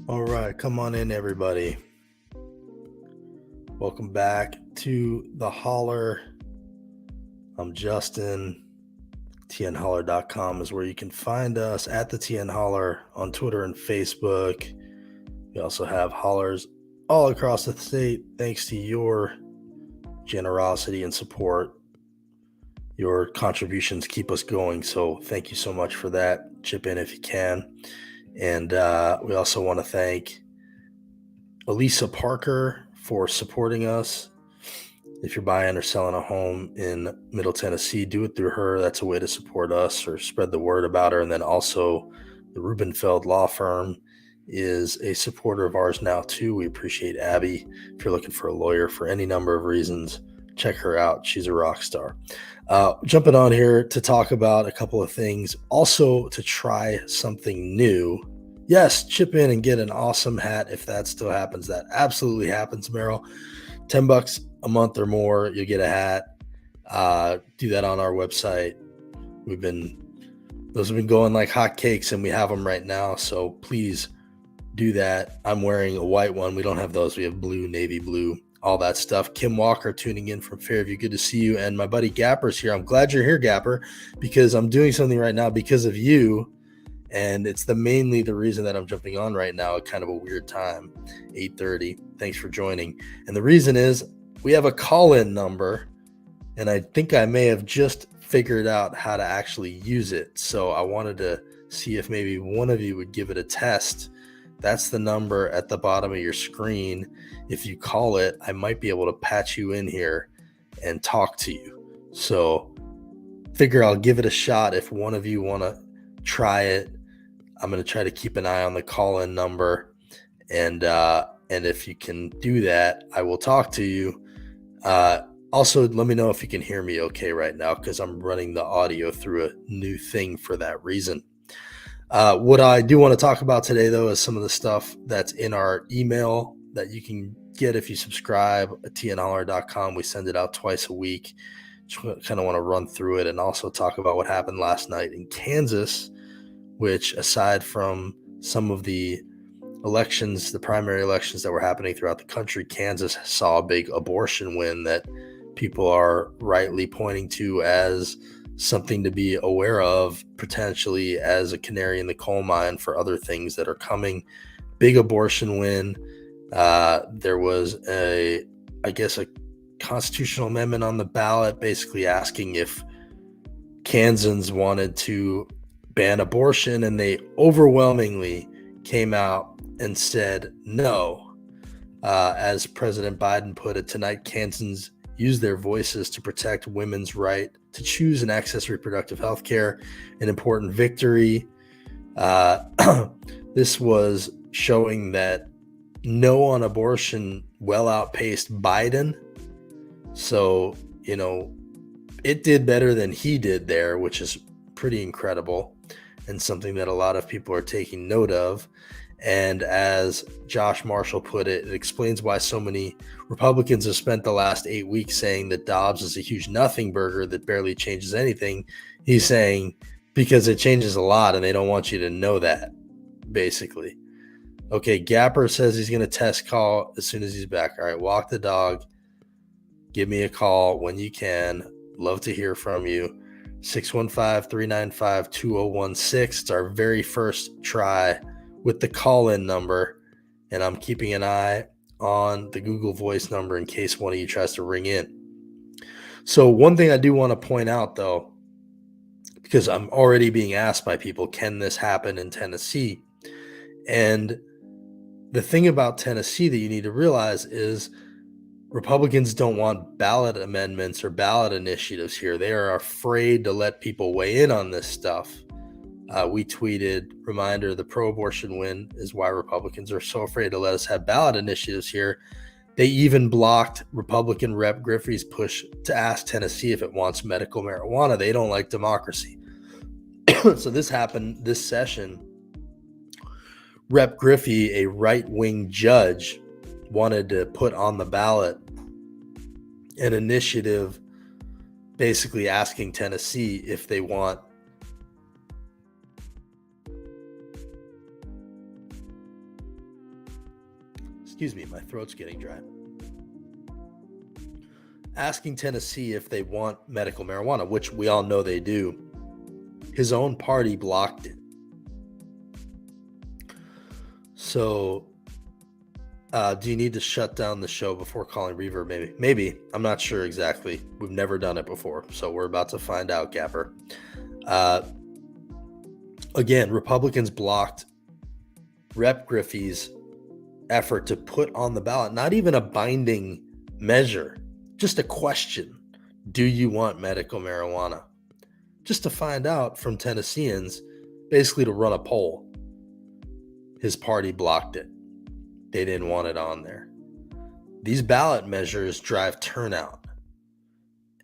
All right, come on in, everybody. Welcome back to the Holler. I'm Justin. TNHoller.com is where you can find us at the TN Holler on Twitter and Facebook. We also have hollers all across the state. Thanks to your generosity and support, your contributions keep us going. So thank you so much for that. Chip in if you can. And we also want to thank Elisa Parker for supporting us. If you're buying or selling a home in Middle Tennessee, do it through her. That's a way to support us or spread the word about her. And then also the Rubenfeld Law Firm is a supporter of ours now too. We appreciate Abby. If you're looking for a lawyer for any number of reasons, check her out. She's a rock star. Jumping on here to talk about a couple of things. Also to try something new. Yes, chip in and get an awesome hat if that still happens. That absolutely happens, Meryl. $10 a month or more, you'll get a hat. Do that on our website. Those have been going like hotcakes, and we have them right now. So please do that. I'm wearing a white one. We don't have those. We have blue, navy blue, all that stuff. Kim Walker tuning in from Fairview. Good to see you. And my buddy Gapper's here. I'm glad you're here, Gapper, because I'm doing something right now because of you. And it's mainly the reason that I'm jumping on right now at kind of a weird time, 8:30. Thanks for joining. And the reason is we have a call-in number, and I think I may have just figured out how to actually use it. So I wanted to see if maybe one of you would give it a test. That's the number at the bottom of your screen. If you call it, I might be able to patch you in here and talk to you. So figure I'll give it a shot if one of you want to try it. I'm going to try to keep an eye on the call-in number, and if you can do that, I will talk to you. Also, let me know if you can hear me okay right now, because I'm running the audio through a new thing for that reason. What I do want to talk about today, though, is some of the stuff that's in our email that you can get if you subscribe at tnholler.com. We send it out twice a week. Just kind of want to run through it and also talk about what happened last night in Kansas, which, aside from some of the elections, the primary elections that were happening throughout the country, Kansas saw a big abortion win that people are rightly pointing to as something to be aware of, potentially as a canary in the coal mine for other things that are coming. Big abortion win. There was a constitutional amendment on the ballot basically asking if Kansans wanted to ban abortion, and they overwhelmingly came out and said no. As President Biden put it, tonight Kansans use their voices to protect women's right to choose and access reproductive health care, an important victory. This was showing that no on abortion well outpaced Biden. So, it did better than he did there, which is pretty incredible and something that a lot of people are taking note of. And as Josh Marshall put it, it explains why so many Republicans have spent the last 8 weeks saying that Dobbs is a huge nothing burger that barely changes anything. He's saying because it changes a lot and they don't want you to know that, basically. Okay, Gapper says he's going to test call as soon as he's back. All right, walk the dog. Give me a call when you can. Love to hear from you. 615-395-2016. It's our very first try with the call-in number, and I'm keeping an eye on the Google Voice number in case one of you tries to ring in. So one thing I do want to point out, though, because I'm already being asked by people, can this happen in Tennessee? And the thing about Tennessee that you need to realize is Republicans don't want ballot amendments or ballot initiatives here. They are afraid to let people weigh in on this stuff. We tweeted, reminder, the pro-abortion win is why Republicans are so afraid to let us have ballot initiatives here. They even blocked Republican Rep. Griffey's push to ask Tennessee if it wants medical marijuana. They don't like democracy. So this happened this session. Rep. Griffey, a right-wing judge, wanted to put on the ballot an initiative basically asking Tennessee if they want excuse me, my throat's getting dry. Asking Tennessee if they want medical marijuana, which we all know they do. His own party blocked it. So, do you need to shut down the show before calling reverb? Maybe. I'm not sure exactly. We've never done it before, so we're about to find out, Gapper. Again, Republicans blocked Rep. Griffey's effort to put on the ballot, not even a binding measure, just a question. Do you want medical marijuana? Just to find out from Tennesseans, basically to run a poll. His party blocked it. They didn't want it on there. These ballot measures drive turnout.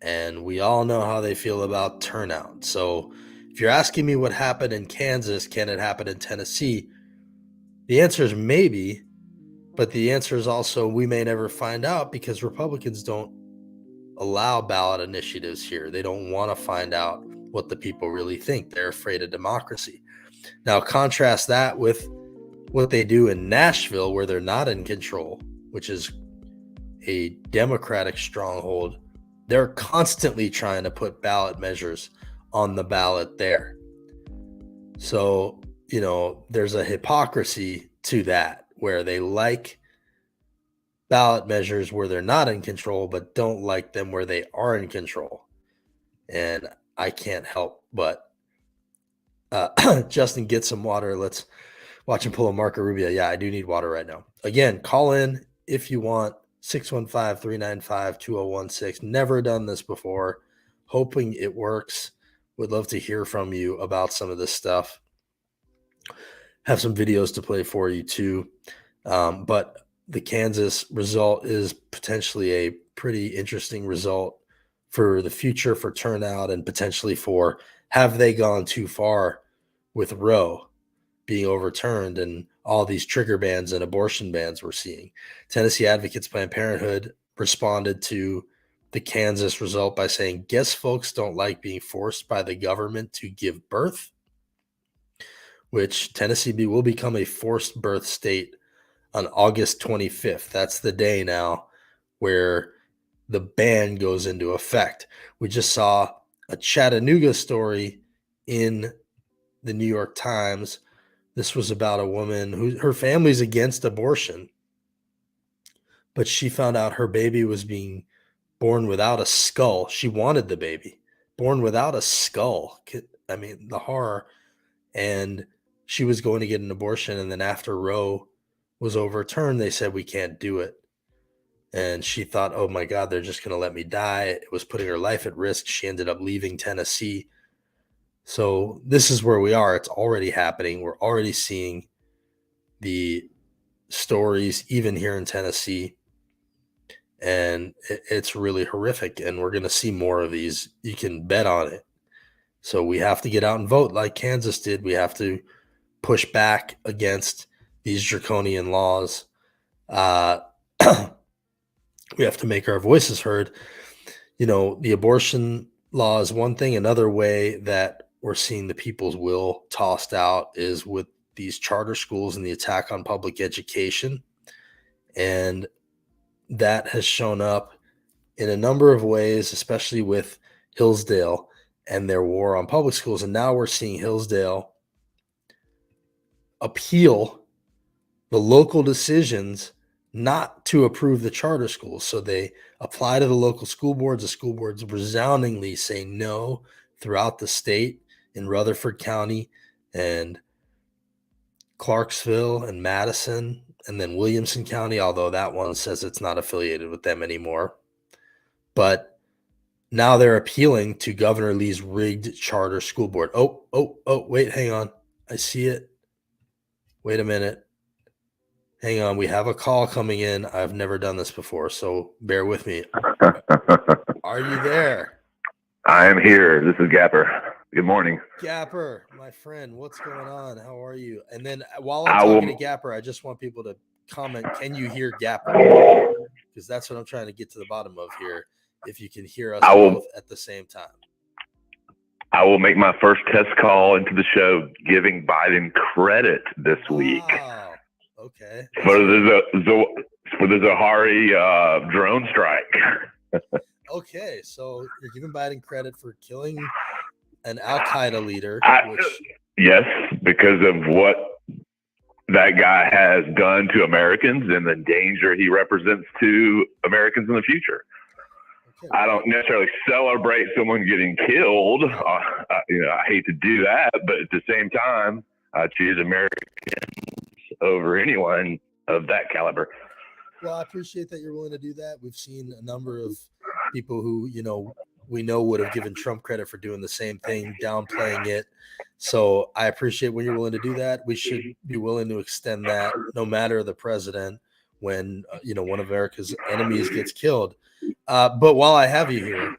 And we all know how they feel about turnout. So if you're asking me what happened in Kansas, can it happen in Tennessee? The answer is maybe, but the answer is also we may never find out because Republicans don't allow ballot initiatives here. They don't want to find out what the people really think. They're afraid of democracy. Now, contrast that with what they do in Nashville, where they're not in control, which is a Democratic stronghold. They're constantly trying to put ballot measures on the ballot there. So, there's a hypocrisy to that, where they like ballot measures where they're not in control, but don't like them where they are in control. And I can't help but Justin, get some water. Let's watch him pull a Marco Rubio. Yeah, I do need water right now. Again, call in if you want. 615-395-2016. Never done this before. Hoping it works. Would love to hear from you about some of this stuff. Have some videos to play for you too. But the Kansas result is potentially a pretty interesting result for the future, for turnout, and potentially for have they gone too far with Roe being overturned and all these trigger bans and abortion bans we're seeing. Tennessee Advocates Planned Parenthood responded to the Kansas result by saying, guess folks don't like being forced by the government to give birth, which Tennessee will become a forced birth state on August 25th. That's the day now where the ban goes into effect. We just saw a Chattanooga story in the New York Times. This was about a woman who her family's against abortion, but she found out her baby was being born without a skull. She wanted the baby born without a skull. I mean, the horror. And she was going to get an abortion. And then after Roe was overturned, they said, we can't do it. And she thought, oh my God, they're just going to let me die. It was putting her life at risk. She ended up leaving Tennessee. So this is where we are. It's already happening. We're already seeing the stories, even here in Tennessee. And it's really horrific. And we're going to see more of these. You can bet on it. So we have to get out and vote like Kansas did. We have to push back against these draconian laws. We have to make our voices heard. The abortion law is one thing. Another way that we're seeing the people's will tossed out is with these charter schools and the attack on public education. And that has shown up in a number of ways, especially with Hillsdale and their war on public schools. And now we're seeing Hillsdale appeal the local decisions not to approve the charter schools. So they apply to the local school boards. The school boards resoundingly say no throughout the state, in Rutherford County and Clarksville and Madison, and then Williamson County, although that one says it's not affiliated with them anymore. But now they're appealing to Governor Lee's rigged charter school board. Oh, wait, hang on. I see it. Wait a minute. Hang on. We have a call coming in. I've never done this before, so bear with me. Are you there? I am here. This is Gapper. Good morning. Gapper, my friend, what's going on? How are you? And then while I'm talking to Gapper, I just want people to comment, can you hear Gapper? Because that's what I'm trying to get to the bottom of here. if you can hear us I will, both at the same time. I will make my first test call into the show giving Biden credit this week Okay. for the Zohari drone strike. Okay, so you're giving Biden credit for killing an Al-Qaeda leader, Yes, because of what that guy has done to Americans and the danger he represents to Americans in the future. Okay, I don't necessarily celebrate someone getting killed. I hate to do that, but at the same time, I choose Americans over anyone of that caliber. Well, I appreciate that you're willing to do that. We've seen a number of people who, we know would have given Trump credit for doing the same thing, downplaying it. So I appreciate when you're willing to do that. We should be willing to extend that no matter the president when, one of America's enemies gets killed. But while I have you here,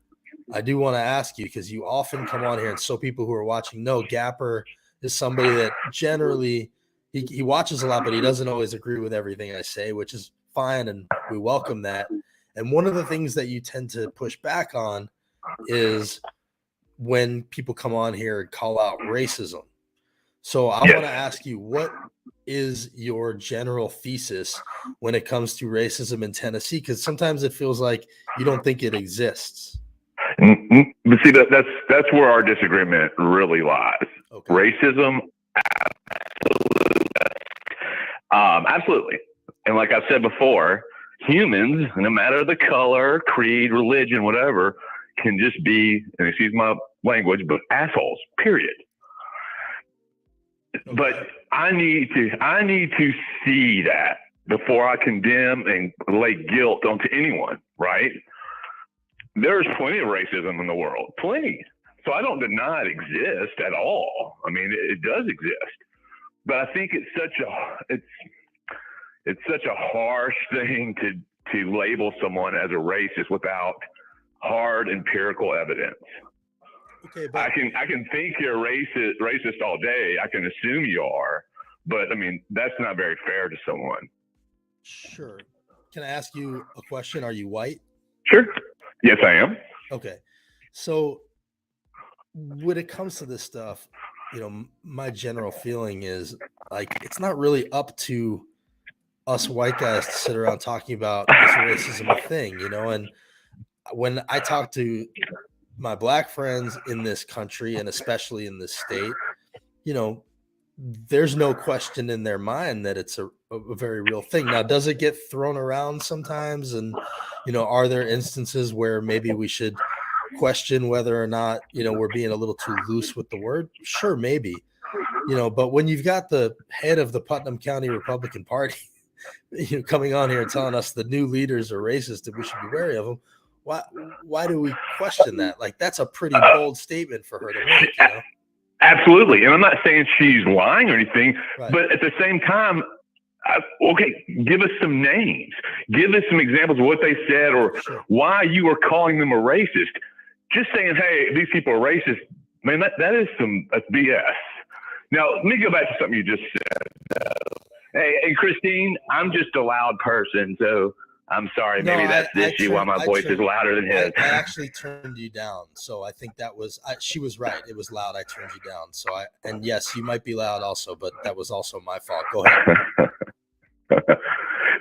I do want to ask you, because you often come on here, and so people who are watching know Gapper is somebody that generally he watches a lot, but he doesn't always agree with everything I say, which is fine, and we welcome that. And one of the things that you tend to push back on is when people come on here and call out racism. So I want to ask you, what is your general thesis when it comes to racism in Tennessee? Because sometimes it feels like you don't think it exists. But see, that's where our disagreement really lies. Okay. Racism, absolutely. And like I said before, humans, no matter the color, creed, religion, whatever, can just be, and excuse my language, but assholes, period. Okay. But I need to see that before I condemn and lay guilt onto anyone, right? There's plenty of racism in the world, plenty. So I don't deny it exists at all. I mean, it does exist, but I think it's such a harsh thing to label someone as a racist without hard empirical evidence. Okay, but I can think you're racist all day. I can assume you are, but I mean, that's not very fair to someone. Sure. Can I ask you a question? Are you white? Sure. Yes, I am. Okay. So when it comes to this stuff, my general feeling is like, it's not really up to us white guys to sit around talking about this racism thing, and when I talk to my black friends in this country and especially in this state, there's no question in their mind that it's a very real thing. Now, does it get thrown around sometimes? And, are there instances where maybe we should question whether or not, we're being a little too loose with the word? Sure, maybe, but when you've got the head of the Putnam County Republican Party, coming on here and telling us the new leaders are racist and we should be wary of them, why do we question that? Like, that's a pretty bold statement for her to make, Absolutely. And I'm not saying she's lying or anything, right, but at the same time, okay, give us some names. Give us some examples of what they said or why you are calling them a racist. Just saying, hey, these people are racist, man, that's BS. Now, let me go back to something you just said. Hey, Christine, I'm just a loud person, so I'm sorry. Maybe that's the issue why my voice is louder than his. I actually turned you down, so I think that was she was right. It was loud. I turned you down. So and yes, you might be loud also, but that was also my fault. Go ahead.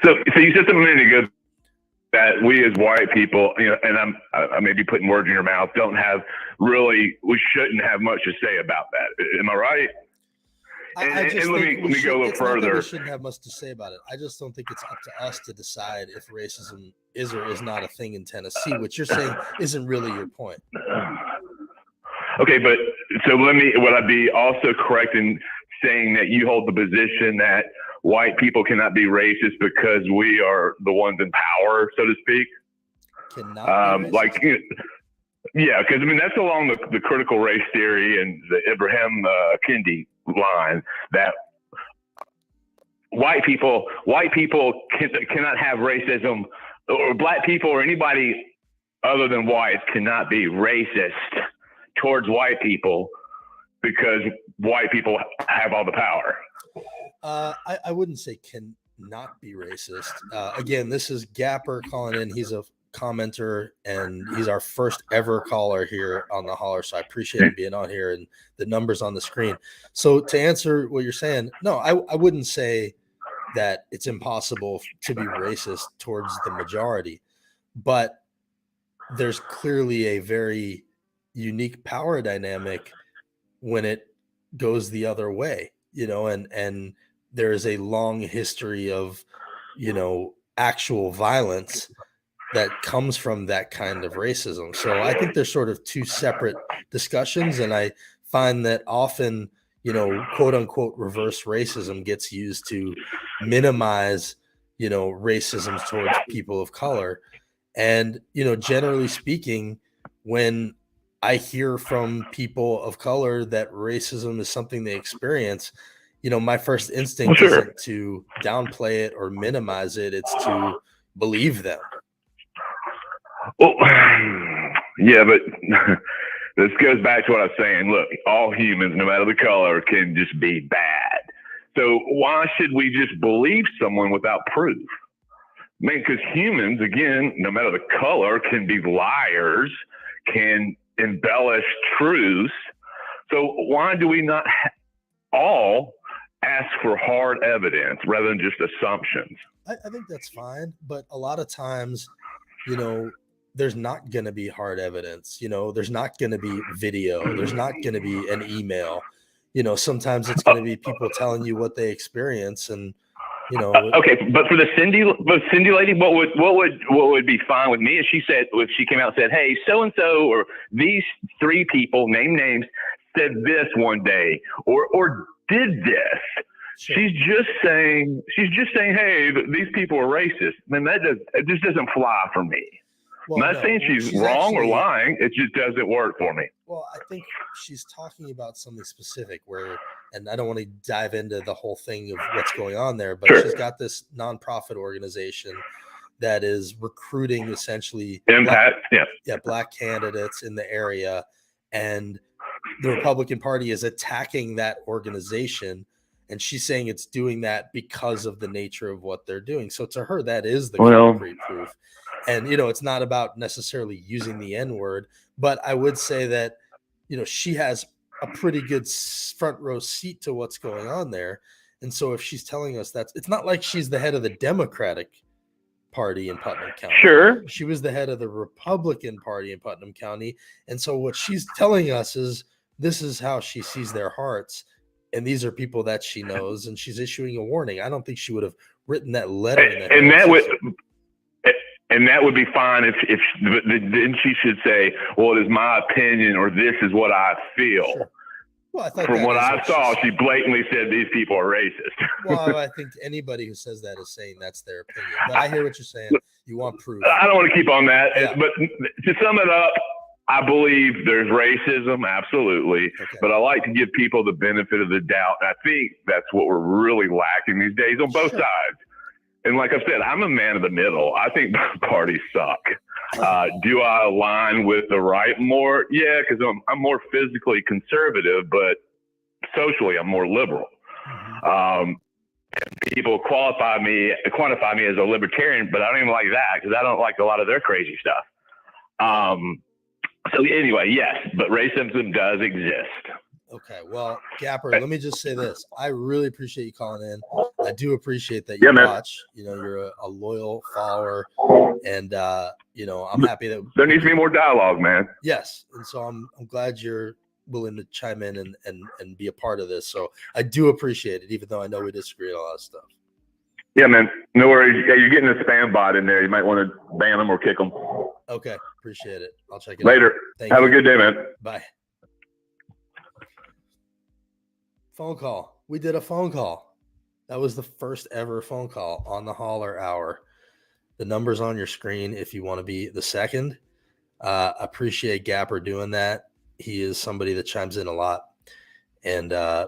So you said something a minute ago that we as white people, and I may be putting words in your mouth, we shouldn't have much to say about that. Am I right? And let me go a little further. We shouldn't have much to say about it. I just don't think it's up to us to decide if racism is or is not a thing in Tennessee, which you're saying isn't really your point. Okay, but so would I be also correct in saying that you hold the position that white people cannot be racist because we are the ones in power, so to speak? Cannot be racist? Yeah, because I mean that's along the critical race theory and the Ibrahim Kendi line that white people cannot have racism, or black people or anybody other than whites cannot be racist towards white people because white people have all the power. I wouldn't say can not be racist. Again, this is Gapper calling in. He's a commenter, and he's our first ever caller here on the Holler. So I appreciate him being on here and the numbers on the screen. So to answer what you're saying, no, I wouldn't say that it's impossible to be racist towards the majority, but there's clearly a very unique power dynamic when it goes the other way, and there is a long history of, actual violence that comes from that kind of racism. So I think there's sort of two separate discussions. And I find that often, quote unquote, reverse racism gets used to minimize, racism towards people of color. And, generally speaking, when I hear from people of color that racism is something they experience, my first instinct isn't to downplay it or minimize it. It's to believe them. Well, yeah, but this goes back to what I was saying. Look, all humans, no matter the color, can just be bad. So why should we just believe someone without proof? I mean, because humans, again, no matter the color, can be liars, can embellish truths. So why do we not all ask for hard evidence rather than just assumptions? I think that's fine, but a lot of times, there's not going to be hard evidence. There's not going to be video. There's not going to be an email. Sometimes it's going to be people telling you what they experience, and okay, but for the Cindy lady, what would be fine with me if she came out and said, hey, so and so, or these three people, name names, said this one day, or did this. Sure. She's just saying, hey, these people are racist. Then it just doesn't fly for me. Well, I'm not saying she's wrong or lying. It just doesn't work for me. Well, I think she's talking about something specific and I don't want to dive into the whole thing of what's going on there, but she's got this nonprofit organization that is recruiting essentially black candidates in the area. And the Republican Party is attacking that organization. And she's saying it's doing that because of the nature of what they're doing. So to her, that is the concrete proof. And, it's not about necessarily using the N-word, but I would say that, she has a pretty good front row seat to what's going on there. And so if she's telling us that, it's not like she's the head of the Democratic Party in Putnam County. Sure. She was the head of the Republican Party in Putnam County. And so what she's telling us is this is how she sees their hearts. And these are people that she knows, and she's issuing a warning. I don't think she would have written that letter. And that would be fine if then she should say, well, it is my opinion, or this is what I feel. Sure. Well, from what I saw, she blatantly said these people are racist. Well, I think anybody who says that is saying that's their opinion. But I hear what you're saying. You want proof. I don't want to keep on that. Yeah. But to sum it up, I believe there's racism, absolutely. Okay. But I like to give people the benefit of the doubt. And I think that's what we're really lacking these days on both sides. And like I said, I'm a man of the middle. I think both parties suck. Do I align with the right more? Yeah, because I'm more physically conservative, but socially I'm more liberal. People quantify me as a libertarian, but I don't even like that because I don't like a lot of their crazy stuff. So anyway, yes, but racism does exist. Okay, well, Gapper, let me just say this. I really appreciate you calling in. I do appreciate that you watch. You're a loyal follower, and I'm happy that there needs to be more dialogue, man. Yes, and so I'm glad you're willing to chime in and be a part of this. So I do appreciate it, even though I know we disagree on a lot of stuff. Yeah, man. No worries. Yeah, you're getting a spam bot in there. You might want to ban them or kick them. Okay, appreciate it. I'll check it later. Out. Have a good day, man. Bye. Phone call. We did a phone call. That was the first ever phone call on the Holler Hour. The number's on your screen if you want to be the second. Appreciate Gapper doing that. He is somebody that chimes in a lot. And, I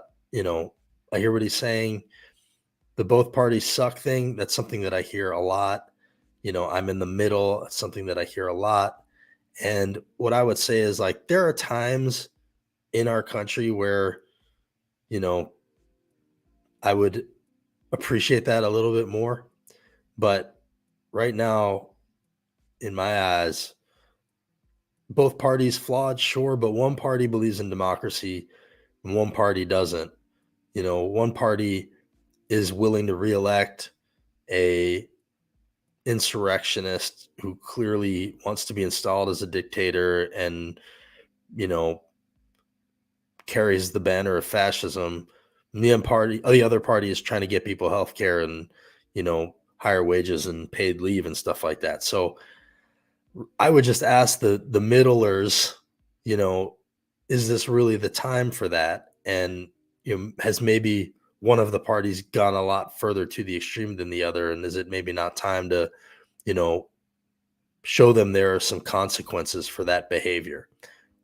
hear what he's saying. The both parties suck thing, that's something that I hear a lot. I'm in the middle. It's something that I hear a lot. And what I would say is, like, there are times in our country where, I would appreciate that a little bit more. But right now, in my eyes, both parties flawed, sure, but one party believes in democracy and one party doesn't. One party is willing to reelect a insurrectionist who clearly wants to be installed as a dictator and, carries the banner of fascism. And the other party is trying to get people health care and, higher wages and paid leave and stuff like that. So I would just ask the middlers, is this really the time for that? And, has maybe one of the parties gone a lot further to the extreme than the other? And is it maybe not time to, show them there are some consequences for that behavior,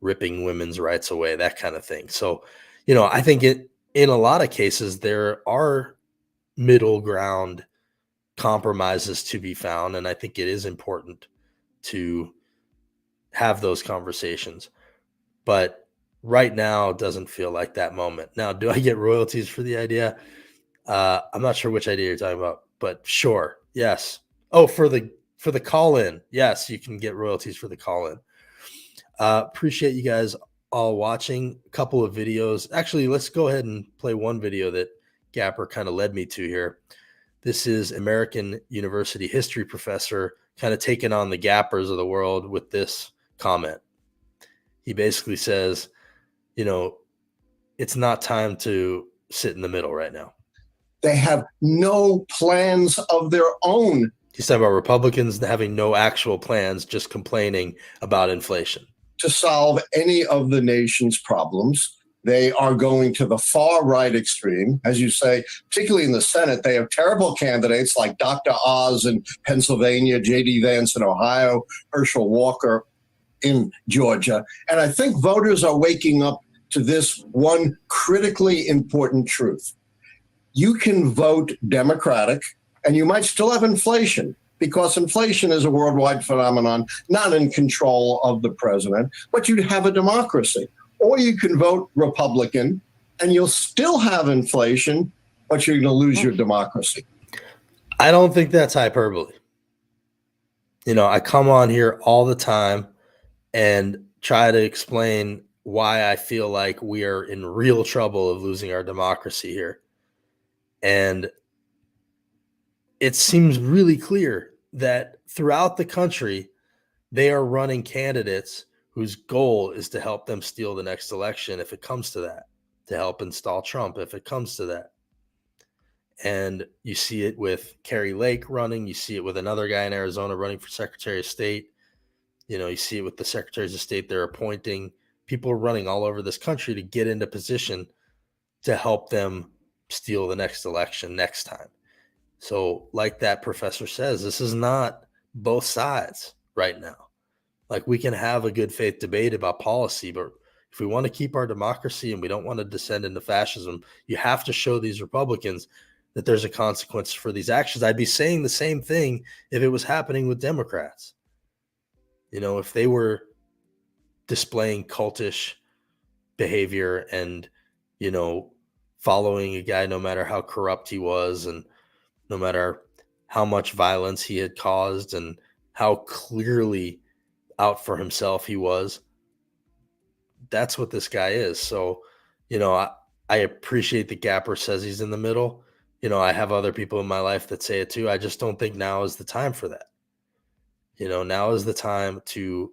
ripping women's rights away, that kind of thing. So, I think in a lot of cases, there are middle ground compromises to be found. And I think it is important to have those conversations. But right now doesn't feel like that moment. Now, do I get royalties for the idea? I'm not sure which idea you're talking about, but sure. Yes. Oh, for the call in. Yes, you can get royalties for the call in. Appreciate you guys all watching. A couple of videos. Actually, let's go ahead and play one video that Gapper kind of led me to here. This is American University history professor kind of taking on the Gappers of the world with this comment. He basically says, it's not time to sit in the middle right now. They have no plans of their own. He's talking about Republicans having no actual plans, just complaining about inflation. To solve any of the nation's problems. They are going to the far right extreme, as you say, particularly in the Senate. They have terrible candidates like Dr. Oz in Pennsylvania, J.D. Vance in Ohio, Herschel Walker in Georgia. And I think voters are waking up to this one critically important truth. You can vote Democratic, and you might still have inflation, because inflation is a worldwide phenomenon, not in control of the president, but you'd have a democracy. Or you can vote Republican, and you'll still have inflation, but you're going to lose your democracy. I don't think that's hyperbole. I come on here all the time and try to explain why I feel like we are in real trouble of losing our democracy here. And it seems really clear that throughout the country, they are running candidates whose goal is to help them steal the next election if it comes to that, to help install Trump if it comes to that. And you see it with Kerry Lake running. You see it with another guy in Arizona running for Secretary of State. You see it with the secretaries of state they're appointing. People are running all over this country to get into position to help them steal the next election next time. So like that professor says, this is not both sides right now. Like, we can have a good faith debate about policy, but if we want to keep our democracy and we don't want to descend into fascism, you have to show these Republicans that there's a consequence for these actions. I'd be saying the same thing if it was happening with Democrats. If they were displaying cultish behavior and, following a guy no matter how corrupt he was and no matter how much violence he had caused and how clearly out for himself he was, that's what this guy is. So, I appreciate that Gapper says he's in the middle. I have other people in my life that say it too. I just don't think now is the time for that. Now is the time to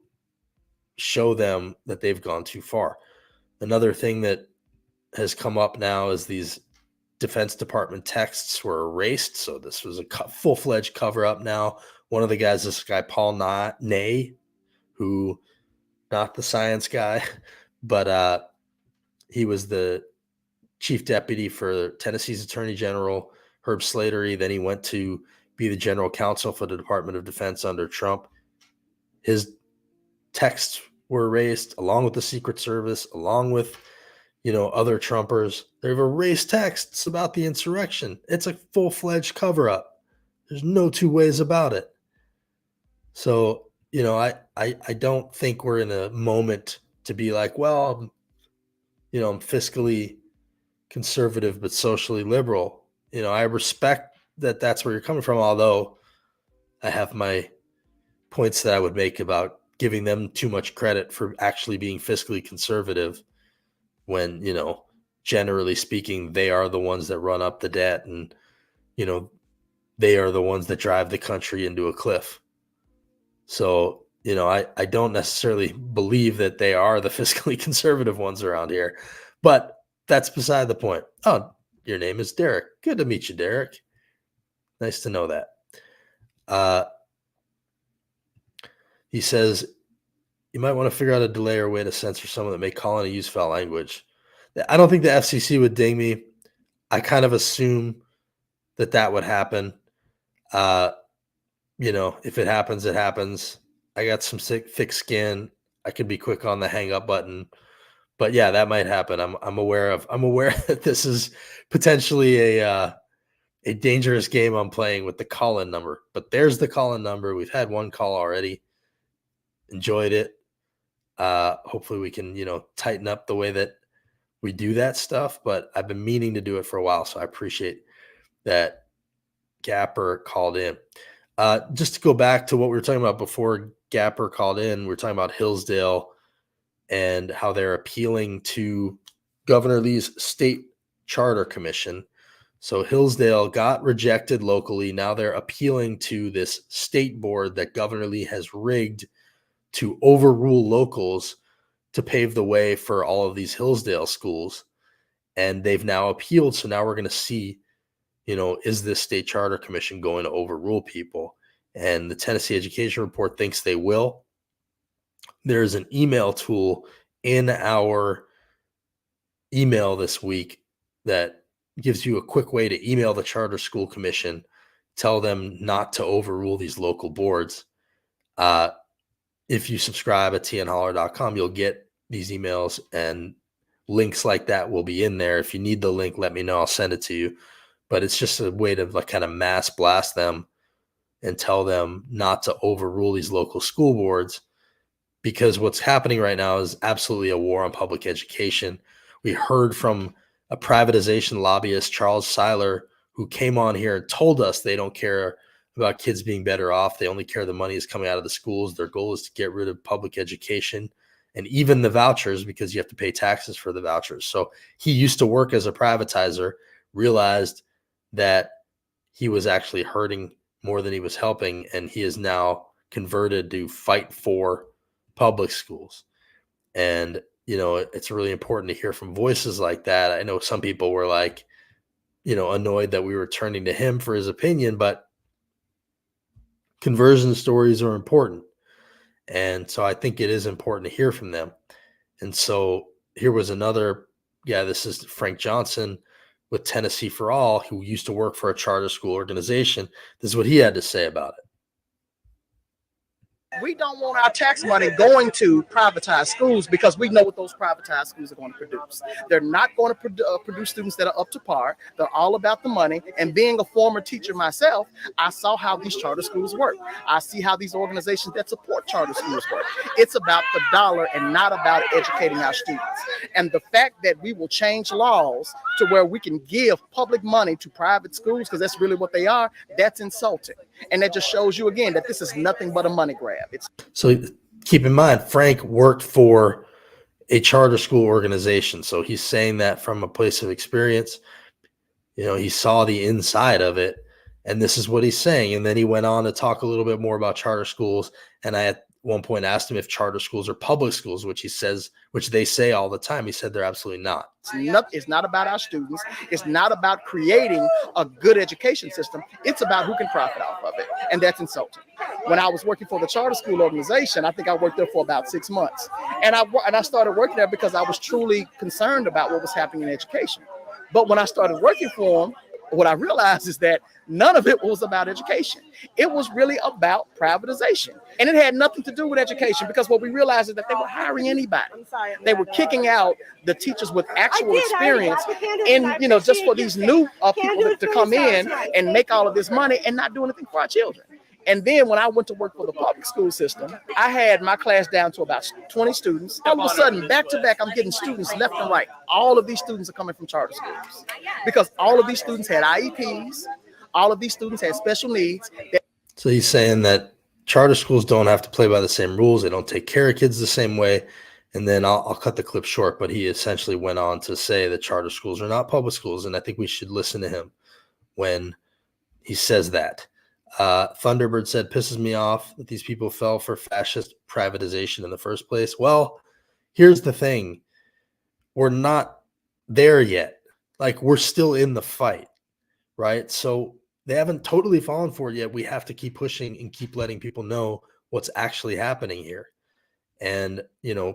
show them that they've gone too far. Another thing that has come up now is these Defense Department texts were erased. So this was a full-fledged cover-up now. One of the guys, this guy, Paul Ney, who, not the science guy, but he was the chief deputy for Tennessee's Attorney General, Herb Slatery. Then he went to be the general counsel for the Department of Defense under Trump. His texts were erased along with the Secret Service, along with, other Trumpers. They've erased texts about the insurrection. It's a full-fledged cover-up. There's no two ways about it. So, I don't think we're in a moment to be like, well, I'm fiscally conservative but socially liberal. I respect that that's where you're coming from, although I have my points that I would make about giving them too much credit for actually being fiscally conservative when, generally speaking, they are the ones that run up the debt and, they are the ones that drive the country into a cliff. So, I don't necessarily believe that they are the fiscally conservative ones around here, but that's beside the point. Oh, your name is Derek. Good to meet you, Derek. Nice to know that. He says, you might want to figure out a delay or way to censor someone that may call in and use foul language. I don't think the FCC would ding me. I kind of assume that would happen. If it happens, it happens. I got some thick skin. I could be quick on the hang up button, but yeah, that might happen. I'm aware that this is potentially a dangerous game I'm playing with the call-in number, but there's the call-in number. We've had one call already. Enjoyed it. Hopefully we can, tighten up the way that we do that stuff, but I've been meaning to do it for a while. So I appreciate that Gapper called in. Just to go back to what we were talking about before Gapper called in, we were talking about Hillsdale and how they're appealing to Governor Lee's state charter commission. So Hillsdale got rejected locally. Now they're appealing to this state board that Governor Lee has rigged to overrule locals to pave the way for all of these Hillsdale schools. And they've now appealed. So now we're going to see, is this state charter commission going to overrule people? And the Tennessee Education Report thinks they will. There's an email tool in our email this week that gives you a quick way to email the charter school commission, tell them not to overrule these local boards. If you subscribe at tnholler.com, you'll get these emails, and links like that will be in there. If you need the link, let me know. I'll send it to you. But it's just a way to kind of mass blast them and tell them not to overrule these local school boards, because what's happening right now is absolutely a war on public education. We heard from a privatization lobbyist, Charles Seiler, who came on here and told us they don't care about kids being better off. They only care the money is coming out of the schools. Their goal is to get rid of public education and even the vouchers, because you have to pay taxes for the vouchers. So he used to work as a privatizer, realized that he was actually hurting more than he was helping, and he is now converted to fight for public schools. And, it's really important to hear from voices like that. I know some people were annoyed that we were turning to him for his opinion, but conversion stories are important. And so I think it is important to hear from them. And so here was another, this is Frank Johnson with Tennessee for All, who used to work for a charter school organization. This is what he had to say about it. We don't want our tax money going to privatized schools, because we know what those privatized schools are going to produce. They're not going to produce students that are up to par. They're all about the money. And being a former teacher myself, I saw how these charter schools work. I see how these organizations that support charter schools work. It's about the dollar and not about educating our students. And the fact that we will change laws to where we can give public money to private schools, because that's really what they are, that's insulting. And that just shows you again that this is nothing but a money grab. So keep in mind, Frank worked for a charter school organization. So he's saying that from a place of experience. He saw the inside of it, and this is what he's saying. And then he went on to talk a little bit more about charter schools. And I at one point asked him if charter schools are public schools, which they say all the time. He said they're absolutely not. It's not about our students. It's not about creating a good education system. It's about who can profit off of it. And that's insulting. When I was working for the charter school organization, I think I worked there for about 6 months. And I started working there because I was truly concerned about what was happening in education. But when I started working for them, what I realized is that none of it was about education. It was really about privatization. And it had nothing to do with education, because what we realized is that they were hiring anybody. They were kicking out the teachers with actual experience just for these new people to come in and make all of this money and not do anything for our children. And then when I went to work for the public school system, I had my class down to about 20 students. All of a sudden, back to back, I'm getting students left and right. All of these students are coming from charter schools, because all of these students had IEPs. All of these students had special needs. So he's saying that charter schools don't have to play by the same rules. They don't take care of kids the same way. And then I'll cut the clip short, but he essentially went on to say that charter schools are not public schools. And I think we should listen to him when he says that. Thunderbird said, pisses me off that these people fell for fascist privatization in the first place. Well, here's the thing. We're not there yet. Like, we're still in the fight, right? So they haven't totally fallen for it yet. We have to keep pushing and keep letting people know what's actually happening here. And,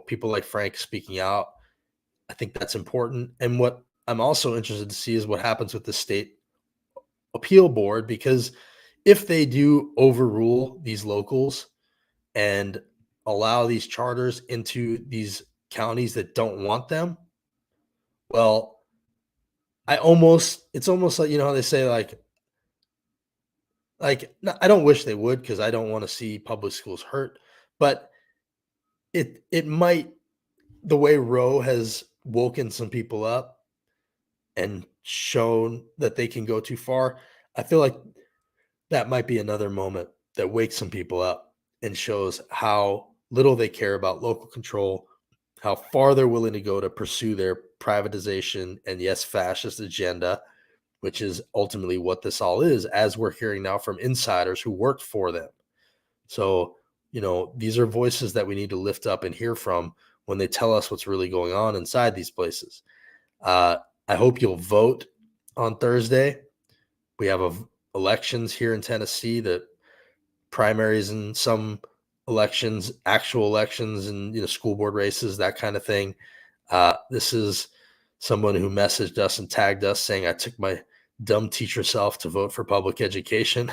people like Frank speaking out, I think that's important. And what I'm also interested to see is what happens with the state appeal board, because if they do overrule these locals and allow these charters into these counties that don't want them, well, it's almost like, how they say, like, I don't wish they would, because I don't want to see public schools hurt, but it might, the way Roe has woken some people up and shown that they can go too far, I feel like that might be another moment that wakes some people up and shows how little they care about local control, how far they're willing to go to pursue their privatization and, yes, fascist agenda, which is ultimately what this all is, as we're hearing now from insiders who worked for them. So, these are voices that we need to lift up and hear from when they tell us what's really going on inside these places. I hope you'll vote on Thursday. We have elections here in Tennessee, the primaries in some elections, actual elections, and school board races, that kind of thing. This is someone who messaged us and tagged us saying, I took my dumb teacher self to vote for public education.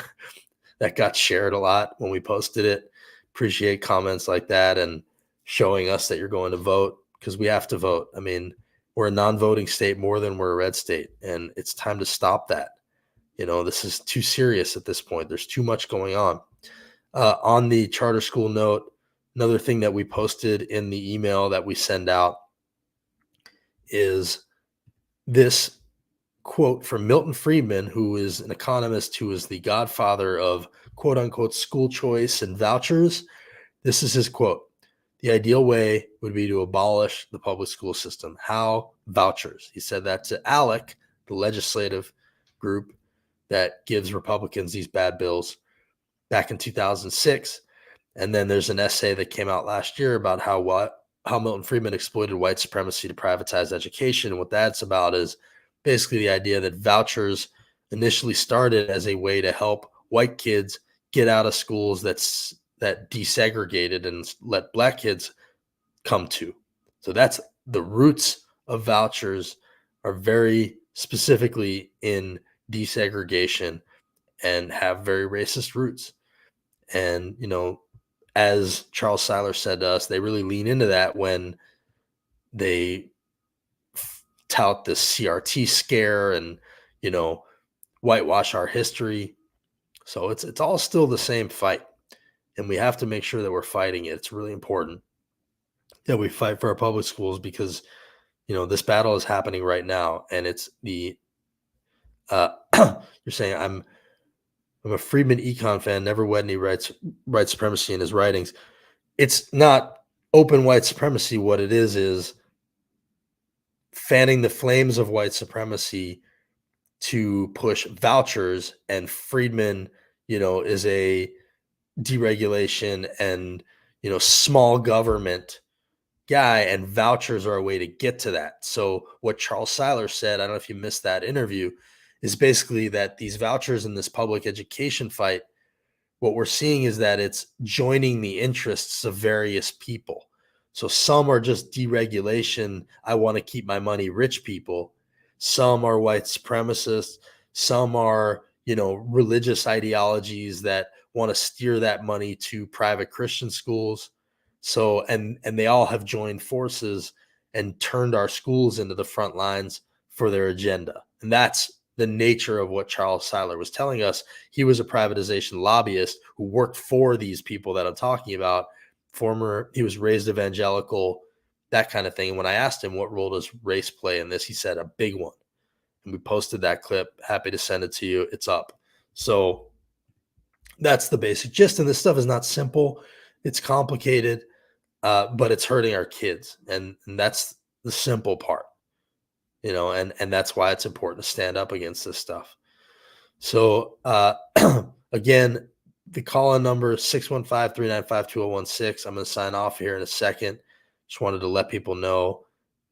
That got shared a lot when we posted it. Appreciate comments like that and showing us that you're going to vote, because we have to vote. I mean, we're a non-voting state more than we're a red state, and it's time to stop that. This is too serious at this point. There's too much going on. On the charter school note, another thing that we posted in the email that we send out is this quote from Milton Friedman, who is an economist who is the godfather of quote unquote school choice and vouchers. This is his quote. The ideal way would be to abolish the public school system. How? Vouchers. He said that to ALEC, the legislative group that gives Republicans these bad bills, back in 2006. And then there's an essay that came out last year about how Milton Friedman exploited white supremacy to privatize education. And what that's about is basically the idea that vouchers initially started as a way to help white kids get out of schools that desegregated and let black kids come to. So that's the roots of vouchers, are very specifically in desegregation and have very racist roots. And, as Charles Seiler said to us, they really lean into that when they tout the CRT scare and, whitewash our history. So it's all still the same fight, and we have to make sure that we're fighting it. It's really important that we fight for our public schools, because, this battle is happening right now, and it's the you're saying I'm a Friedman econ fan, never read any white supremacy in his writings. It's not open white supremacy. What it is fanning the flames of white supremacy to push vouchers. And Friedman, is a deregulation and, small government guy, and vouchers are a way to get to that. So what Charles Seiler said, I don't know if you missed that interview, is basically that these vouchers in this public education fight, what we're seeing is that it's joining the interests of various people. So some are just deregulation, I want to keep my money, rich people. Some are white supremacists. Some are, religious ideologies that want to steer that money to private Christian schools. So, and they all have joined forces and turned our schools into the front lines for their agenda. And that's the nature of what Charles Seiler was telling us. He was a privatization lobbyist who worked for these people that I'm talking about. He was raised evangelical, that kind of thing. And when I asked him what role does race play in this, he said a big one. And we posted that clip. Happy to send it to you. It's up. So That's the basic gist. And this stuff is not simple. It's complicated, but it's hurting our kids. And that's the simple part, and that's why it's important to stand up against this stuff. So again, the call-in number is 615-395-2016. I'm going to sign off here in a second. Just wanted to let people know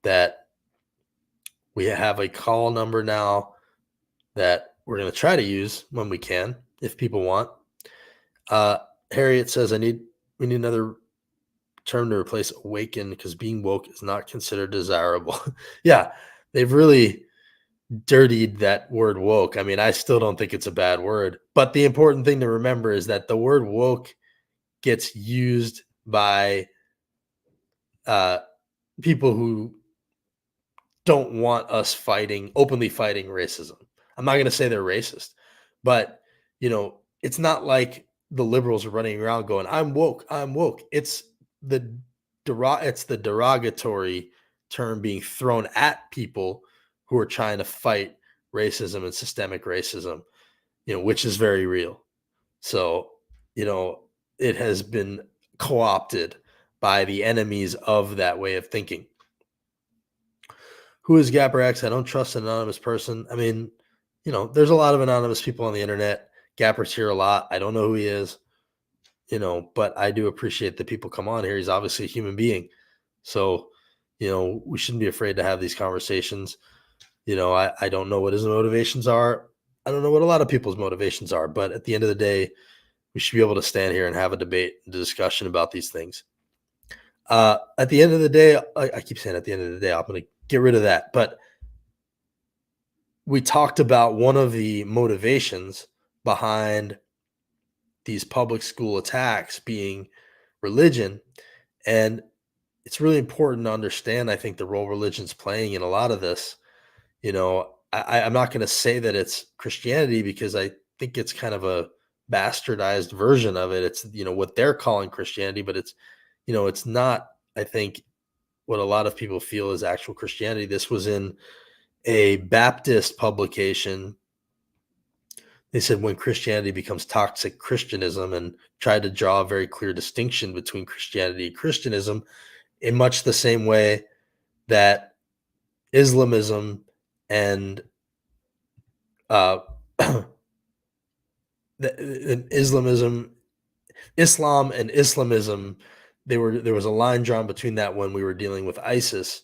that we have a call number now that we're going to try to use when we can, if people want. Harriet says, we need another term to replace awaken because being woke is not considered desirable. Yeah, they've really dirtied that word woke. I mean, I still don't think it's a bad word, but the important thing to remember is that the word woke gets used by people who don't want us openly fighting racism. I'm not going to say they're racist, but it's not like the liberals are running around going, I'm woke. It's the derogatory term being thrown at people who are trying to fight racism and systemic racism, which is very real. So, it has been co-opted by the enemies of that way of thinking. Who is Gapper X? I don't trust an anonymous person. I mean, there's a lot of anonymous people on the internet. Gapper's here a lot. I don't know who he is, but I do appreciate that people come on here. He's obviously a human being. So, we shouldn't be afraid to have these conversations. I don't know what his motivations are. I don't know what a lot of people's motivations are, but at the end of the day, we should be able to stand here and have a debate and a discussion about these things. At the end of the day, I keep saying at the end of the day, I'm going to get rid of that. But we talked about one of the motivations behind these public school attacks being religion. And it's really important to understand, I think, the role religion's playing in a lot of this. I'm not going to say that it's Christianity because I think it's kind of a bastardized version of it. It's, what they're calling Christianity, but it's, it's not, I think, what a lot of people feel is actual Christianity. This was in a Baptist publication. They said when Christianity becomes toxic Christianism, and tried to draw a very clear distinction between Christianity and Christianism in much the same way that Islamism and Islam and Islamism, there was a line drawn between that when we were dealing with ISIS,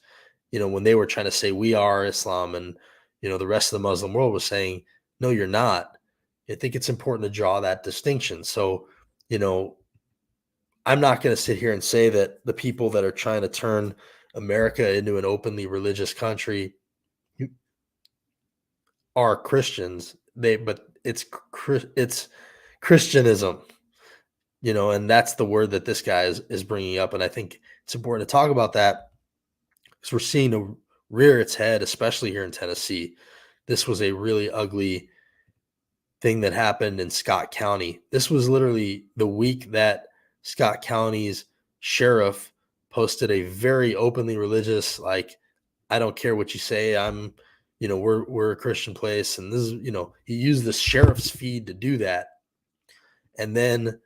when they were trying to say we are Islam, and the rest of the Muslim world was saying, no, you're not. I think it's important to draw that distinction. So, I'm not going to sit here and say that the people that are trying to turn America into an openly religious country are Christians. But it's Christianism, and that's the word that this guy is bringing up. And I think it's important to talk about that because we're seeing it rear its head, especially here in Tennessee. This was a really ugly thing that happened in Scott County. This was literally the week that Scott County's sheriff posted a very openly religious, like, I don't care what you say, I'm, we're a Christian place. And this is, he used the sheriff's feed to do that. And then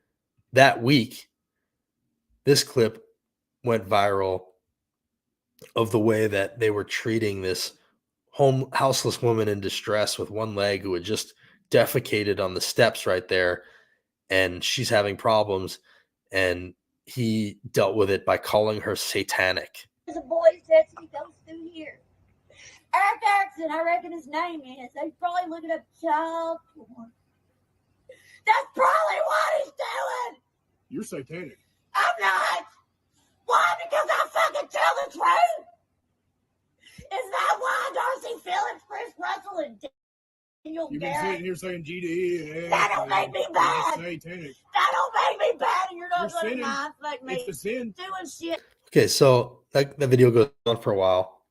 that week, this clip went viral of the way that they were treating this houseless woman in distress with one leg who had just defecated on the steps right there, and she's having problems, and he dealt with it by calling her satanic. There's a boy that says he goes through here. Eric Erickson, I reckon his name is. He's probably looking up child porn. That's probably what he's doing. You're satanic. I'm not. Why? Because I fucking tell the truth. Is that why Darcy Phillips, Chris Russell, and Daniel You've been Garrett? sitting here saying GDE and That don't make me bad. Satanic. That don't make me bad, and you're not You're gonna sinning. mind like me It's a sin. doing shit. Okay, so that video goes on for a while.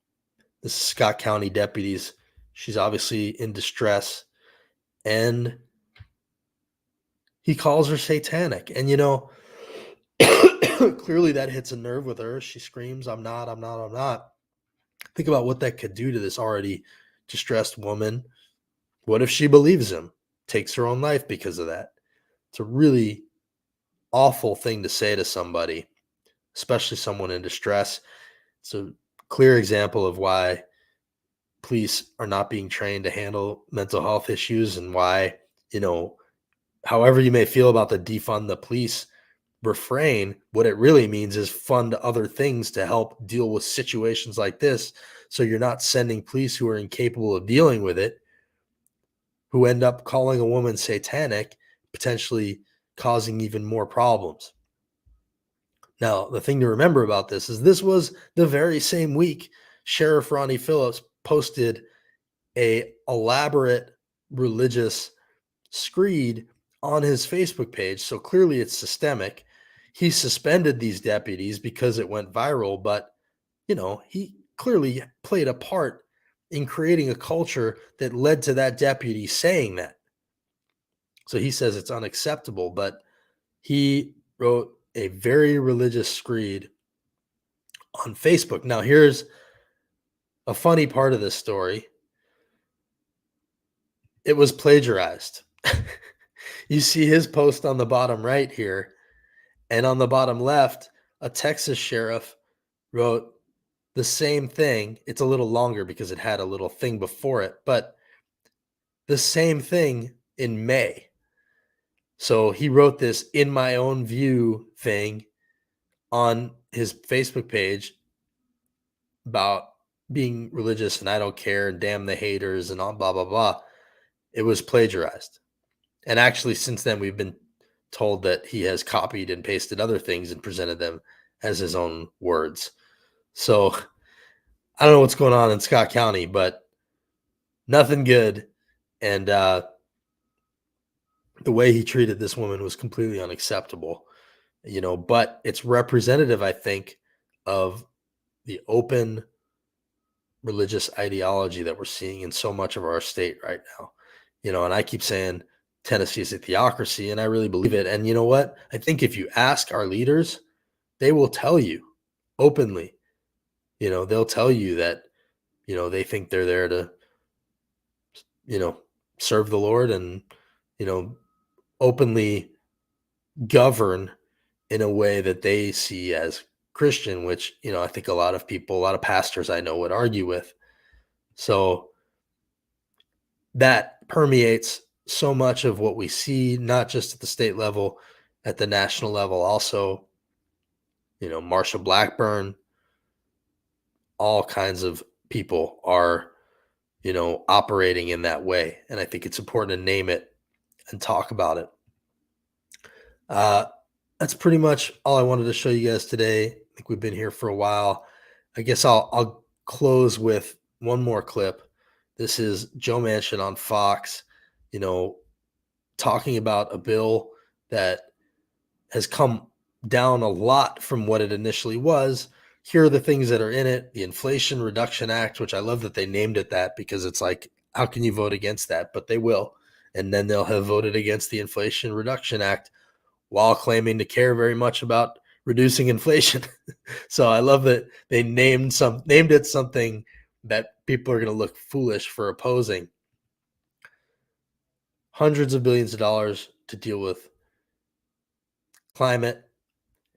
This is Scott County deputies. She's obviously in distress, and he calls her satanic. And clearly that hits a nerve with her. She screams, I'm not. Think about what that could do to this already distressed woman. What if she believes him, takes her own life because of that? It's a really awful thing to say to somebody, especially someone in distress. It's a clear example of why police are not being trained to handle mental health issues, and why, however you may feel about the defund the police refrain, what it really means is fund other things to help deal with situations like this. So you're not sending police who are incapable of dealing with it, who end up calling a woman satanic, potentially causing even more problems. Now, the thing to remember about this was the very same week Sheriff Ronnie Phillips posted a elaborate religious screed on his Facebook page. So clearly it's systemic. He suspended these deputies because it went viral, but he clearly played a part in creating a culture that led to that deputy saying that. So he says it's unacceptable, but he wrote a very religious screed on Facebook. Now, here's a funny part of this story. It was plagiarized. You see his post on the bottom right here, and on the bottom left, a Texas sheriff wrote the same thing. It's a little longer because it had a little thing before it, but the same thing in May. So he wrote this "in my own view" thing on his Facebook page about being religious and I don't care and damn the haters and all blah, blah, blah. It was plagiarized. And actually, since then, we've been told that he has copied and pasted other things and presented them as his own words. So I don't know what's going on in Scott County, but nothing good. And the way he treated this woman was completely unacceptable, but it's representative, I think, of the open religious ideology that we're seeing in so much of our state right now. And I keep saying Tennessee is a theocracy, and I really believe it. And you know what? I think if you ask our leaders, they will tell you openly. They'll tell you that, they think they're there to, serve the Lord and, openly govern in a way that they see as Christian, which, I think a lot of people, a lot of pastors I know would argue with. So that permeates so much of what we see, not just at the state level, at the national level also. Marsha Blackburn, all kinds of people are, operating in that way. And I think it's important to name it and talk about it. That's pretty much all I wanted to show you guys today. I think we've been here for a while. I guess I'll close with one more clip. This is Joe Manchin on Fox, talking about a bill that has come down a lot from what it initially was. Here are the things that are in it. The Inflation Reduction Act, which I love that they named it that, because it's like, how can you vote against that? But they will. And then they'll have voted against the Inflation Reduction Act while claiming to care very much about reducing inflation. So I love that they named it something that people are going to look foolish for opposing. Hundreds of billions of dollars to deal with climate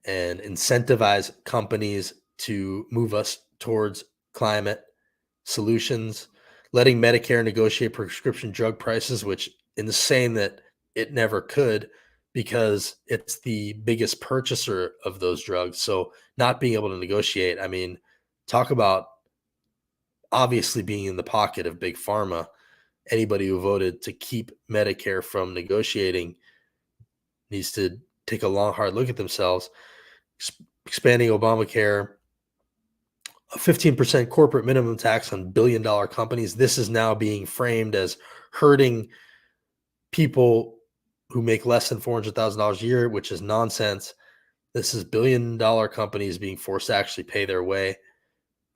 and incentivize companies to move us towards climate solutions, letting Medicare negotiate prescription drug prices, which is saying that it never could because it's the biggest purchaser of those drugs. So not being able to negotiate, I mean, talk about obviously being in the pocket of big pharma. Anybody who voted to keep Medicare from negotiating needs to take a long, hard look at themselves. Expanding Obamacare, a 15% corporate minimum tax on billion-dollar companies. This is now being framed as hurting people who make less than $400,000 a year, which is nonsense. This is billion-dollar companies being forced to actually pay their way.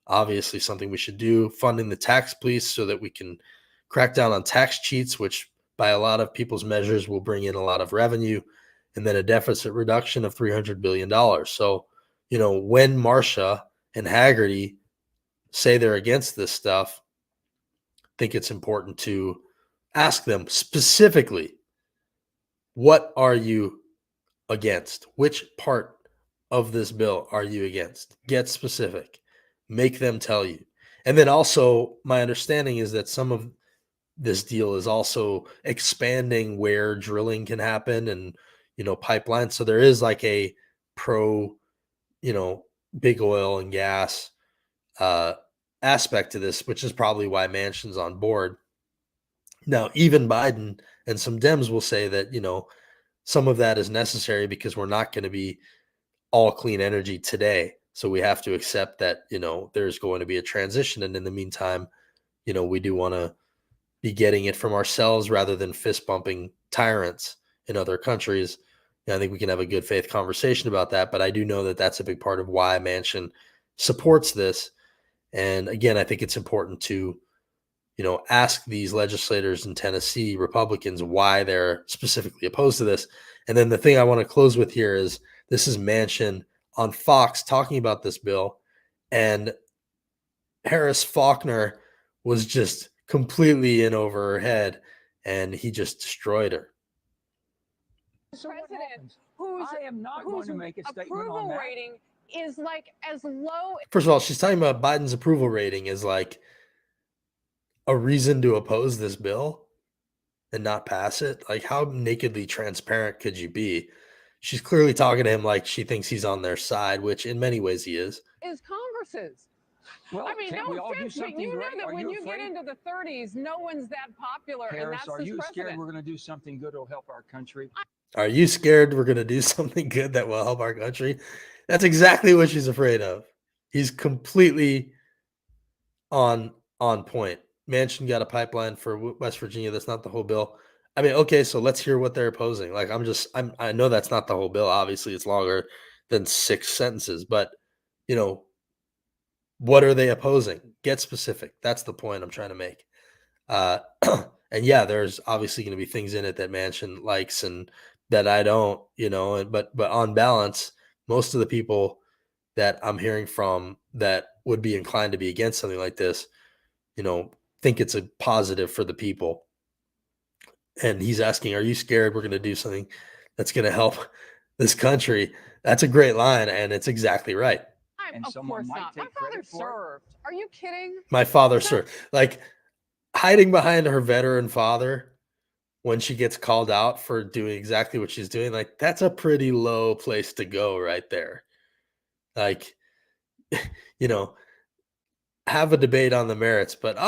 Obviously, something we should do. Funding the tax police so that we can crack down on tax cheats, which by a lot of people's measures will bring in a lot of revenue, and then a deficit reduction of $300 billion. So, when Marsha and Haggerty say they're against this stuff, I think it's important to ask them specifically, what are you against? Which part of this bill are you against? Get specific. Make them tell you. And then also, my understanding is that some of this deal is also expanding where drilling can happen and, pipelines. So there is like a pro, big oil and gas aspect to this, which is probably why Manchin's on board. Now, even Biden and some Dems will say that, some of that is necessary because we're not going to be all clean energy today. So we have to accept that, there's going to be a transition. And in the meantime, we do want to be getting it from ourselves rather than fist bumping tyrants in other countries. I think we can have a good faith conversation about that. But I do know that that's a big part of why Manchin supports this. And again, I think it's important to, ask these legislators in Tennessee, Republicans, why they're specifically opposed to this. And then the thing I want to close with here is this is Manchin on Fox talking about this bill. And Harris Faulkner was just completely in over her head, and he just destroyed her. President, whose approval rating is like as low. First of all, she's talking about Biden's approval rating is like a reason to oppose this bill and not pass it. Like, how nakedly transparent could you be? She's clearly talking to him like she thinks he's on their side, which in many ways he is. Is Congress's. Well, I mean, no offense, but you know that when you get into the 30s, no one's that popular. Harris, and that's are you president. scared we're going to do something good that will help our country? Are you scared we're going to do something good that will help our country? That's exactly what she's afraid of. He's completely on point. Manchin got a pipeline for West Virginia. That's not the whole bill. I mean, okay, so let's hear what they're opposing. Like, I know that's not the whole bill. Obviously, it's longer than 6 sentences, but what are they opposing? Get specific. That's the point I'm trying to make. And yeah, there's obviously going to be things in it that Manchin likes and that I don't, but on balance, most of the people that I'm hearing from that would be inclined to be against something like this, think it's a positive for the people. And he's asking, are you scared we're going to do something that's going to help this country? That's a great line, and it's exactly right. Of course not. My father served. Are you kidding? My father served. Like, hiding behind her veteran father when she gets called out for doing exactly what she's doing, like, that's a pretty low place to go right there. Like, have a debate on the merits, but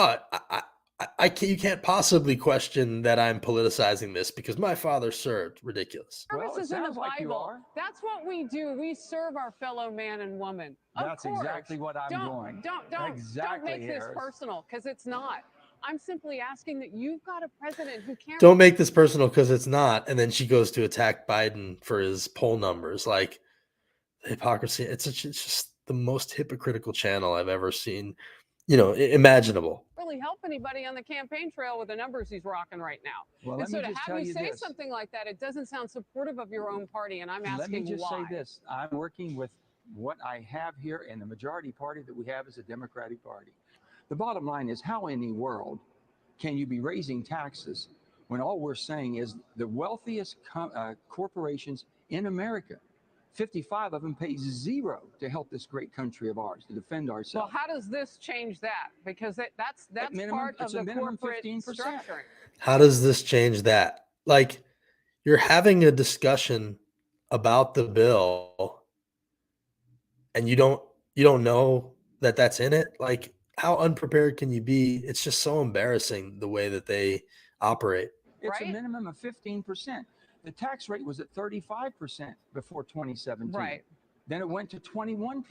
you can't possibly question that I'm politicizing this because my father served. Ridiculous. Service is in the Bible. That's what we do. We serve our fellow man and woman. That's exactly what I'm doing. Don't make this personal, because it's not. I'm simply asking that you've got a president who can't. Don't make this personal because it's not. And then she goes to attack Biden for his poll numbers. Like, the hypocrisy. It's just the most hypocritical channel I've ever seen, imaginable. Really help anybody on the campaign trail with the numbers he's rocking right now. Well, and so to have you say something like that, it doesn't sound supportive of your own party. And I'm asking why. Let me just say this. I'm working with what I have here, and the majority party that we have is a Democratic Party. The bottom line is, how in the world can you be raising taxes when all we're saying is the wealthiest corporations in America, 55 of them pay zero to help this great country of ours, to defend ourselves? Well, how does this change that? Because that's part of the corporate 15%. Structuring. How does this change that? Like, you're having a discussion about the bill and you don't know that that's in it. Like, how unprepared can you be? It's just so embarrassing the way that they operate. It's a minimum of 15%. The tax rate was at 35% before 2017. Right. Then it went to 21%.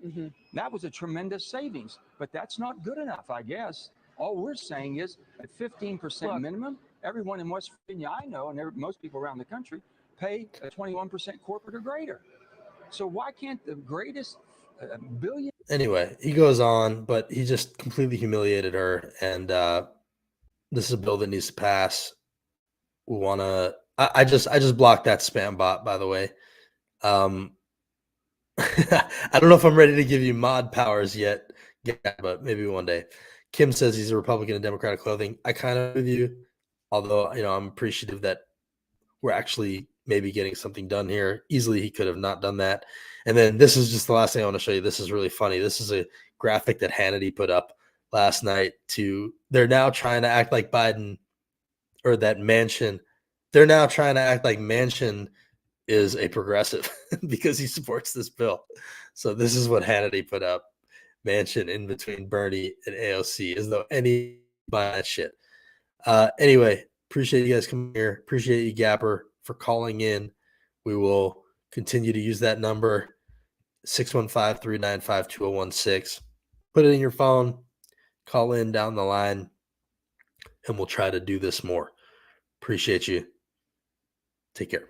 Mm-hmm. That was a tremendous savings, but that's not good enough, I guess. All we're saying is at 15% minimum, everyone in West Virginia I know, and most people around the country, pay a 21% corporate or greater. So why can't the greatest billion? Anyway, he goes on, but he just completely humiliated her. And this is a bill that needs to pass. We want to. I just blocked that spam bot, by the way. I don't know if I'm ready to give you mod powers yet, but maybe one day. Kim says he's a Republican in Democratic clothing. I kind of with you, although I'm appreciative that we're actually maybe getting something done here. Easily, he could have not done that. And then this is just the last thing I want to show you. This is really funny. This is a graphic that Hannity put up last night. They're now trying to act like Biden, or that Manchin. They're now trying to act like Manchin is a progressive because he supports this bill. So this is what Hannity put up. Manchin in between Bernie and AOC, as though any buy that shit. Anyway, appreciate you guys coming here. Appreciate you, Gapper, for calling in. We will continue to use that number, 615-395-2016. Put it in your phone, call in down the line, and we'll try to do this more. Appreciate you. Take care.